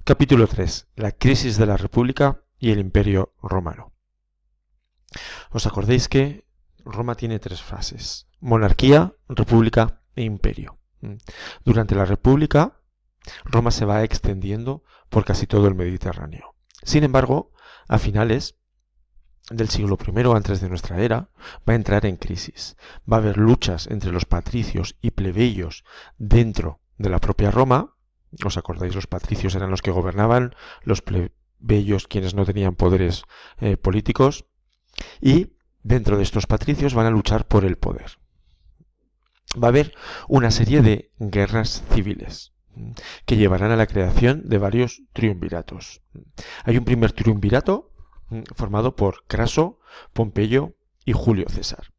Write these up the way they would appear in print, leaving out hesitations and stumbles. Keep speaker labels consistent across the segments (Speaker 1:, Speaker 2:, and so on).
Speaker 1: Capítulo 3. La crisis de la República y el Imperio Romano. ¿Os acordáis que Roma tiene tres fases? Monarquía, República e Imperio. Durante la República, Roma se va extendiendo por casi todo el Mediterráneo. Sin embargo, a finales del siglo I antes de nuestra era, va a entrar en crisis. Va a haber luchas entre los patricios y plebeyos dentro de la propia Roma. ¿Os acordáis? Los patricios eran los que gobernaban, los plebeyos quienes no tenían poderes políticos, y dentro de estos patricios van a luchar por el poder. Va a haber una serie de guerras civiles que llevarán a la creación de varios triunviratos. Hay un primer triunvirato formado por Craso, Pompeyo y Julio César.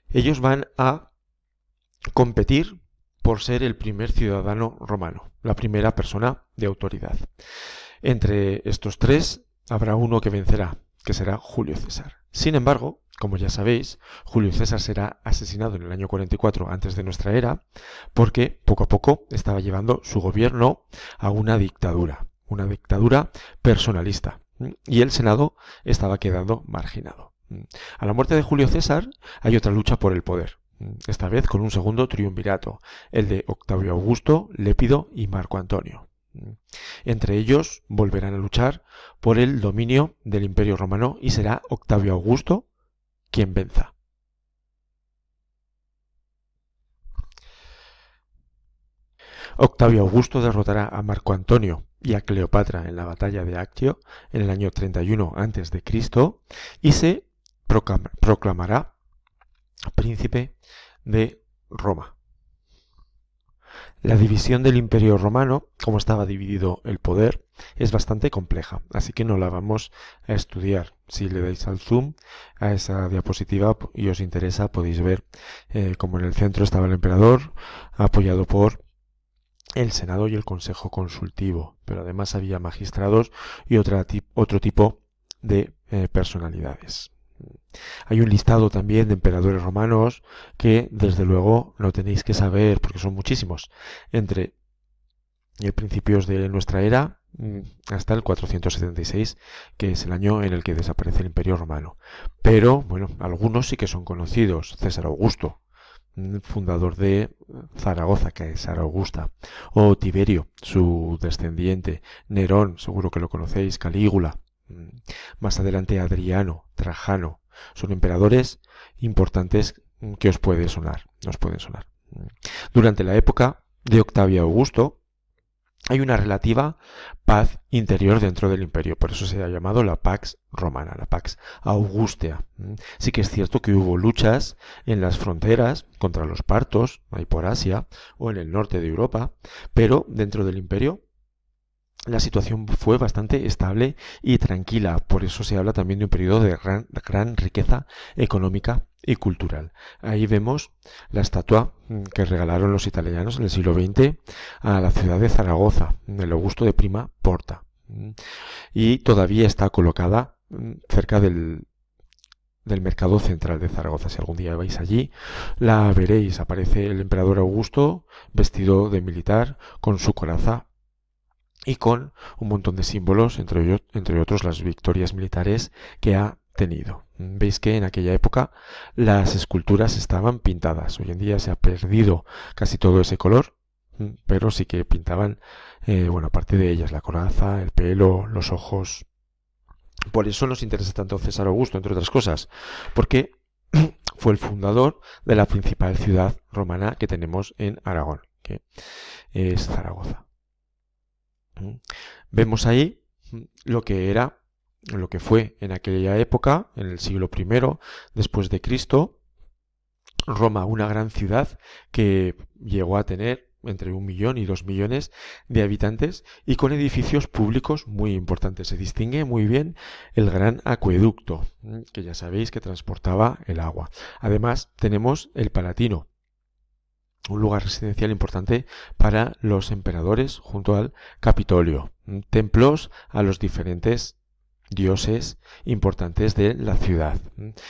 Speaker 1: Ellos van a competir por ser el primer ciudadano romano, la primera persona de autoridad. Entre estos tres habrá uno que vencerá, que será Julio César. Sin embargo, como ya sabéis, Julio César será asesinado en el año 44 antes de nuestra era, porque poco a poco estaba llevando su gobierno a una dictadura personalista, y el Senado estaba quedando marginado. A la muerte de Julio César hay otra lucha por el poder, esta vez con un segundo triunvirato, el de Octavio Augusto, Lépido y Marco Antonio. Entre ellos volverán a luchar por el dominio del Imperio Romano y será Octavio Augusto quien venza. Octavio Augusto derrotará a Marco Antonio y a Cleopatra en la batalla de Actio en el año 31 a.C. y se proclamará príncipe de Roma. La división del Imperio Romano, como estaba dividido el poder, es bastante compleja, así que no la vamos a estudiar. Si le dais al zoom a esa diapositiva y os interesa, podéis ver cómo en el centro estaba el emperador, apoyado por el Senado y el Consejo Consultivo, pero además había magistrados y otro tipo de personalidades. Hay un listado también de emperadores romanos que desde luego no tenéis que saber porque son muchísimos, entre principios de nuestra era hasta el 476, que es el año en el que desaparece el Imperio Romano. Pero bueno, algunos sí que son conocidos: César Augusto, fundador de Zaragoza, que es Augusta, o Tiberio, su descendiente; Nerón, seguro que lo conocéis; Calígula, más adelante Adriano, Trajano. Son emperadores importantes que os pueden sonar. Durante la época de Octavio Augusto hay una relativa paz interior dentro del imperio, por eso se ha llamado la Pax Romana, la Pax Augustea. Sí que es cierto que hubo luchas en las fronteras contra los partos, ahí por Asia, o en el norte de Europa, pero dentro del imperio la situación fue bastante estable y tranquila. Por eso se habla también de un periodo de gran riqueza económica y cultural. Ahí vemos la estatua que regalaron los italianos en el siglo XX a la ciudad de Zaragoza, del Augusto de Prima Porta. Y todavía está colocada cerca del mercado central de Zaragoza. Si algún día vais allí, la veréis. Aparece el emperador Augusto vestido de militar con su coraza y con un montón de símbolos, entre otros las victorias militares que ha tenido. Veis que en aquella época las esculturas estaban pintadas. Hoy en día se ha perdido casi todo ese color, pero sí que pintaban, aparte de ellas, la coraza, el pelo, los ojos. Por eso nos interesa tanto César Augusto, entre otras cosas, porque fue el fundador de la principal ciudad romana que tenemos en Aragón, que es Zaragoza. Vemos ahí lo que fue en aquella época, en el siglo I después de Cristo, Roma, una gran ciudad que llegó a tener entre 1 millón y 2 millones de habitantes y con edificios públicos muy importantes. Se distingue muy bien el gran acueducto, que ya sabéis que transportaba el agua. Además tenemos el Palatino, un lugar residencial importante para los emperadores junto al Capitolio, templos a los diferentes dioses importantes de la ciudad,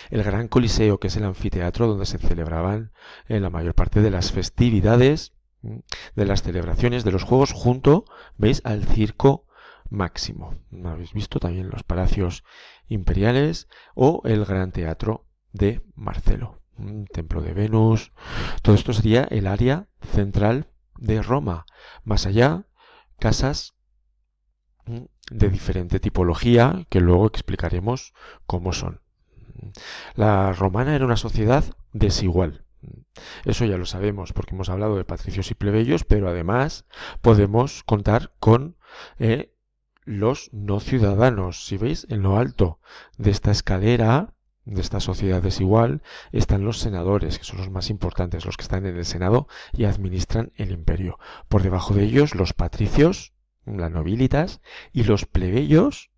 Speaker 1: el gran Coliseo, que es el anfiteatro donde se celebraban la mayor parte de las festividades, de las celebraciones, de los juegos, junto, veis, al circo máximo. Habéis visto también los palacios imperiales o el Gran Teatro de Marcelo, Templo de Venus. Todo esto sería el área central de Roma. Más allá, casas de diferente tipología que luego explicaremos cómo son. La romana era una sociedad desigual. Eso ya lo sabemos porque hemos hablado de patricios y plebeyos, pero además podemos contar con los no ciudadanos. Si veis, en lo alto de esta escalera, de esta sociedad desigual, están los senadores, que son los más importantes, los que están en el Senado y administran el imperio. Por debajo de ellos, los patricios, la nobilitas, y los plebeyos,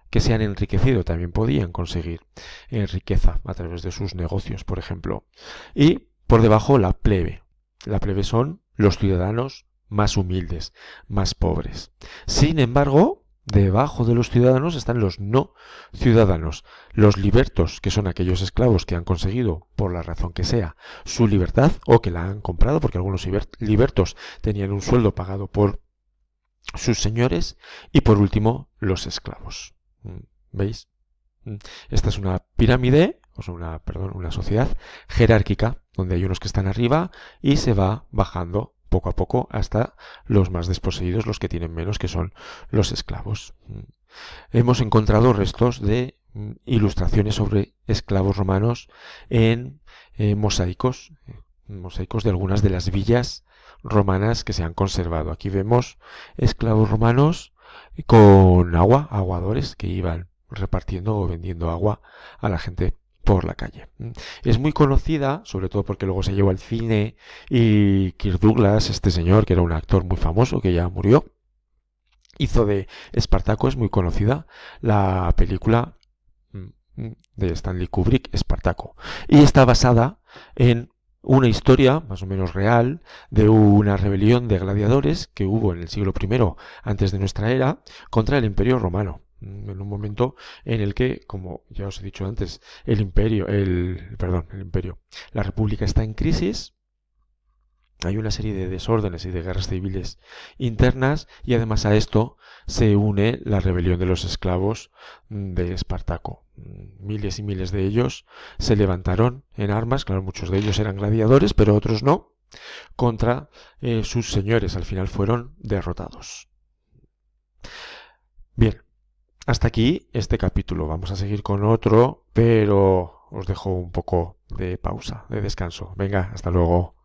Speaker 1: que se han enriquecido, también podían conseguir riqueza a través de sus negocios, por ejemplo. Y por debajo la plebe. La plebe son los ciudadanos más humildes, más pobres. Sin embargo, debajo de los ciudadanos están los no ciudadanos, los libertos, que son aquellos esclavos que han conseguido, por la razón que sea, su libertad o que la han comprado, porque algunos libertos tenían un sueldo pagado por sus señores, y por último los esclavos. ¿Veis? Esta es una pirámide, una sociedad jerárquica, donde hay unos que están arriba y se va bajando poco a poco hasta los más desposeídos, los que tienen menos, que son los esclavos. Hemos encontrado restos de ilustraciones sobre esclavos romanos en mosaicos de algunas de las villas romanas que se han conservado. Aquí vemos esclavos romanos con agua, aguadores que iban repartiendo o vendiendo agua a la gente por la calle. Es muy conocida, sobre todo porque luego se llevó al cine, y Kirk Douglas, este señor que era un actor muy famoso que ya murió, hizo de Espartaco. Es muy conocida la película de Stanley Kubrick, Espartaco, y está basada en una historia más o menos real de una rebelión de gladiadores que hubo en el siglo I antes de nuestra era contra el Imperio Romano, en un momento en el que, como ya os he dicho antes, la República está en crisis. Hay una serie de desórdenes y de guerras civiles internas, y además a esto se une la rebelión de los esclavos de Espartaco. Miles y miles de ellos se levantaron en armas, claro, muchos de ellos eran gladiadores, pero otros no, contra sus señores. Al final fueron derrotados. Bien, hasta aquí este capítulo. Vamos a seguir con otro, pero os dejo un poco de pausa, de descanso. Venga, hasta luego.